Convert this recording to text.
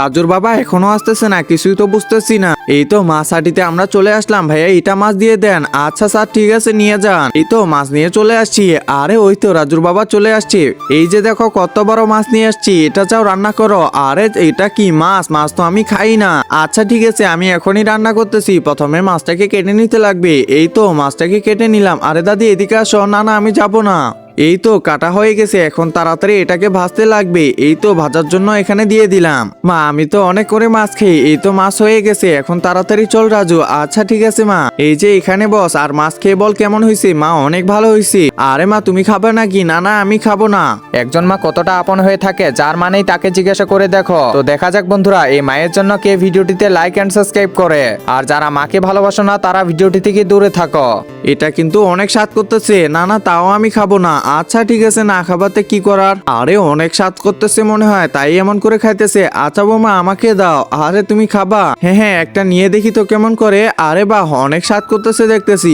রাজুর বাবা এখনো আসতেছে না, কিছুই তো বুঝতেছি না। এই তো মাছ হাটিতে আমরা চলে আসলাম। ভাইয়া এটা মাছ দিয়ে দেন। আচ্ছা স্যার ঠিক আছে নিয়ে যান। এই তো মাছ নিয়ে চলে আসছি। আরে ওই তো রাজুর বাবা চলে আসছে। এই যে দেখো কত বড় মাছ নিয়ে আসছি, এটা চাও রান্না করো। আরে এটা কি মাছ? মাছ তো আমি খাই না। আচ্ছা ঠিক আছে আমি এখনই রান্না করতেছি। প্রথমে মাছটাকে কেটে নিতে লাগবে। এই তো মাছটাকে কেটে নিলাম। আরে দাদি এদিকে আসো। না না আমি যাবো না। এই তো কাটা হয়ে গেছে, এখন তাড়াতাড়ি এটাকে ভাজতে লাগবে। এই তো ভাজার জন্য এখানে দিয়ে দিলাম। মা আমি তো অনেক করে মাছ খেয়ে, এই তো মাছ হয়ে গেছে, এখন তাড়াতাড়ি চল রাজু। আচ্ছা ঠিক আছে মা। এই যে এখানে বস, আর মাছ খেয়ে বল কেমন হয়েছে। মা অনেক ভালো হয়েছে। আরে মা তুমি খাবে নাকি? না না আমি খাবো না। একজন মা কতটা আপন হয়ে থাকে, যার মানেই তাকে জিজ্ঞাসা করে দেখো। তো দেখা যাক বন্ধুরা, এই মায়ের জন্য কে ভিডিওটিতে লাইক এন্ড সাবস্ক্রাইব করে। আর যারা মাকে ভালোবাসো না তারা ভিডিওটি থেকে দূরে থাকো। এটা কিন্তু অনেক স্বাদ করতেছে। না না তাও আমি খাবো না। আচ্ছা ঠিক আছে না খাবাতে কি করার। আরে অনেক স্বাদ করতেছে মনে হয়, তাই এমন করে খাইতেছে। আচ্ছা বৌমা আমাকে দাও। আরে তুমি খাবা? হ্যাঁ হ্যাঁ একটা নিয়ে দেখি তো কেমন করে। আরে বাহ অনেক স্বাদ করতেছে দেখতেছি।